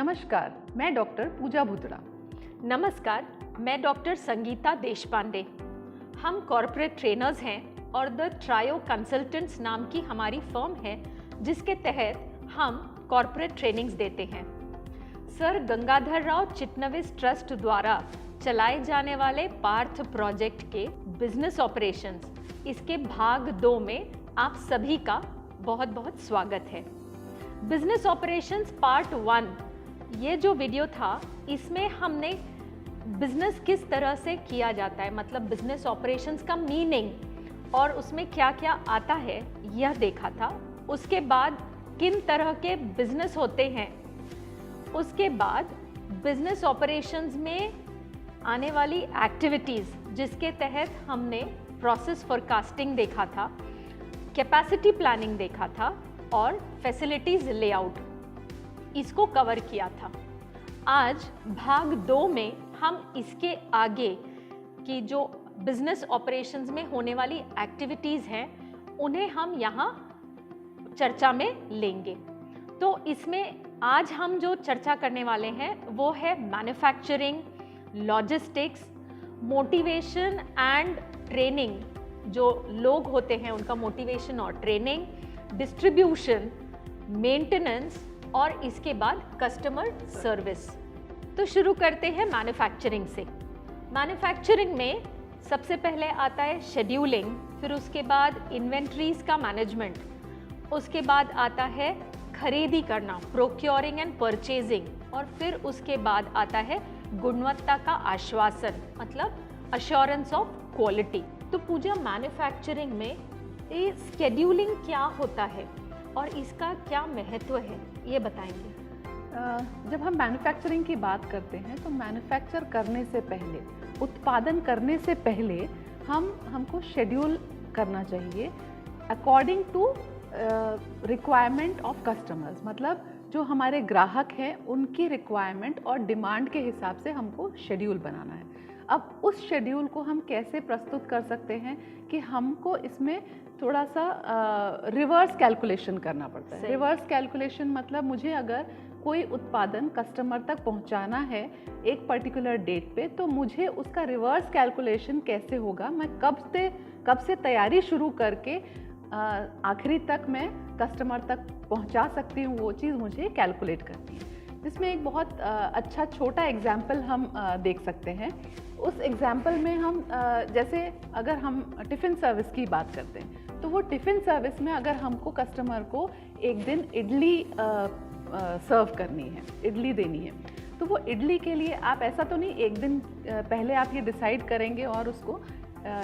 नमस्कार, मैं डॉक्टर पूजा भूतड़ा। नमस्कार, मैं डॉक्टर संगीता देशपांडे। हम कॉर्पोरेट ट्रेनर्स हैं और द ट्रायो कंसल्टेंट्स नाम की हमारी फर्म है जिसके तहत हम कॉर्पोरेट ट्रेनिंग्स देते हैं। सर गंगाधर राव चिटनविस ट्रस्ट द्वारा चलाए जाने वाले पार्थ प्रोजेक्ट के बिजनेस ऑपरेशंस इसके भाग 2 में आप सभी का बहुत बहुत स्वागत है। बिजनेस ऑपरेशंस पार्ट 1 ये जो वीडियो था इसमें हमने बिजनेस किस तरह से किया जाता है, मतलब बिजनेस ऑपरेशंस का मीनिंग और उसमें क्या क्या आता है यह देखा था। उसके बाद किन तरह के बिजनेस होते हैं, उसके बाद बिजनेस ऑपरेशंस में आने वाली एक्टिविटीज़ जिसके तहत हमने प्रोसेस फोरकास्टिंग देखा था, कैपेसिटी प्लानिंग देखा था और फैसिलिटीज़ लेआउट इसको कवर किया था। आज भाग 2 में हम इसके आगे की जो बिजनेस ऑपरेशंस में होने वाली एक्टिविटीज़ हैं उन्हें हम यहाँ चर्चा में लेंगे। तो इसमें आज हम जो चर्चा करने वाले हैं वो है manufacturing, logistics, motivation and training, जो लोग होते हैं उनका मोटिवेशन और ट्रेनिंग, डिस्ट्रीब्यूशन, मेंटेनेंस और इसके बाद कस्टमर सर्विस। तो शुरू करते हैं मैन्युफैक्चरिंग से। मैन्युफैक्चरिंग में सबसे पहले आता है शेड्यूलिंग, फिर उसके बाद इन्वेंट्रीज का मैनेजमेंट, उसके बाद आता है खरीदी करना, प्रोक्योरिंग एंड परचेजिंग, और फिर उसके बाद आता है गुणवत्ता का आश्वासन, मतलब अश्योरेंस ऑफ क्वालिटी। तो पूजा, मैन्युफैक्चरिंग में ये शेड्यूलिंग क्या होता है और इसका क्या महत्व है, ये बताएंगे। जब हम मैन्युफैक्चरिंग की बात करते हैं तो मैन्युफैक्चर करने से पहले, उत्पादन करने से पहले हमको शेड्यूल करना चाहिए according to requirement of customers, मतलब जो हमारे ग्राहक हैं उनकी रिक्वायरमेंट और डिमांड के हिसाब से हमको शेड्यूल बनाना है। अब उस शेड्यूल को हम कैसे प्रस्तुत कर सकते हैं कि हमको इसमें थोड़ा सा रिवर्स कैलकुलेशन करना पड़ता है। रिवर्स कैलकुलेशन मतलब मुझे अगर कोई उत्पादन कस्टमर तक पहुंचाना है एक पर्टिकुलर डेट पे, तो मुझे उसका रिवर्स कैलकुलेशन कैसे होगा, मैं कब से तैयारी शुरू करके आखिरी तक मैं कस्टमर तक पहुंचा सकती हूँ, वो चीज़ मुझे कैलकुलेट करनी है। जिसमें एक बहुत अच्छा छोटा एग्जाम्पल हम देख सकते हैं। उस एग्जाम्पल में हम जैसे अगर हम टिफ़िन सर्विस की बात करते हैं तो वो टिफ़िन सर्विस में अगर हमको कस्टमर को एक दिन इडली सर्व करनी है, इडली देनी है, तो वो इडली के लिए आप ऐसा तो नहीं एक दिन पहले आप ये डिसाइड करेंगे और उसको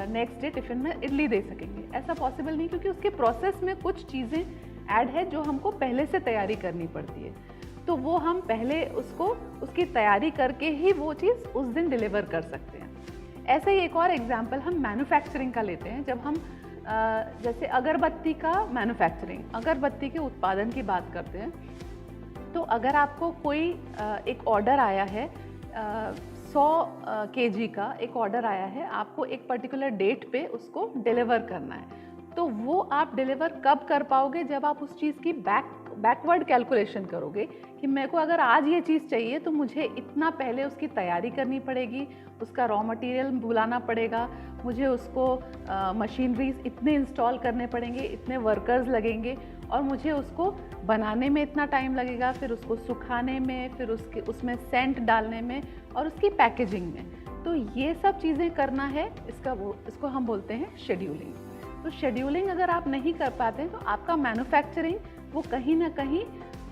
नेक्स्ट डे टिफ़िन में इडली दे सकेंगे, ऐसा पॉसिबल नहीं, क्योंकि उसके प्रोसेस में कुछ चीज़ें ऐड है जो हमको पहले से तैयारी करनी पड़ती है। तो वो हम पहले उसकी तैयारी करके ही वो चीज़ उस दिन डिलीवर कर सकते हैं। ऐसे ही एक और एग्जांपल हम मैन्युफैक्चरिंग का लेते हैं। जब हम जैसे अगरबत्ती का मैन्युफैक्चरिंग, अगरबत्ती के उत्पादन की बात करते हैं, तो अगर आपको कोई एक ऑर्डर आया है 100 kg का एक ऑर्डर आया है, आपको एक पर्टिकुलर डेट पे उसको डिलीवर करना है, तो वो आप डिलीवर कब कर पाओगे, जब आप उस चीज़ की बैकवर्ड कैलकुलेशन करोगे कि मेरे को अगर आज ये चीज़ चाहिए तो मुझे इतना पहले उसकी तैयारी करनी पड़ेगी, उसका रॉ मटेरियल बुलाना पड़ेगा, मुझे उसको मशीनरीज इतने इंस्टॉल करने पड़ेंगे, इतने वर्कर्स लगेंगे और मुझे उसको बनाने में इतना टाइम लगेगा, फिर उसको सुखाने में, फिर उसमें सेंट डालने में और उसकी पैकेजिंग में। तो ये सब चीज़ें करना है, इसको हम बोलते हैं शेड्यूलिंग। तो शेड्यूलिंग अगर आप नहीं कर पाते हैं तो आपका मैन्युफैक्चरिंग वो कहीं ना कहीं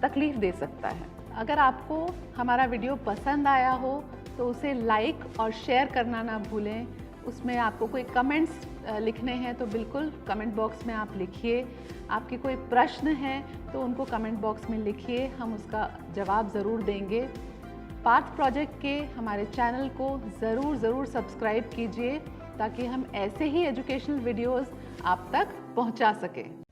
तकलीफ़ दे सकता है। अगर आपको हमारा वीडियो पसंद आया हो तो उसे लाइक और शेयर करना ना भूलें। उसमें आपको कोई कमेंट्स लिखने हैं तो बिल्कुल कमेंट बॉक्स में आप लिखिए। आपके कोई प्रश्न हैं तो उनको कमेंट बॉक्स में लिखिए, हम उसका जवाब ज़रूर देंगे। पार्थ प्रोजेक्ट के हमारे चैनल को ज़रूर सब्सक्राइब कीजिए ताकि हम ऐसे ही एजुकेशनल वीडियोज़ आप तक पहुंचा सकें।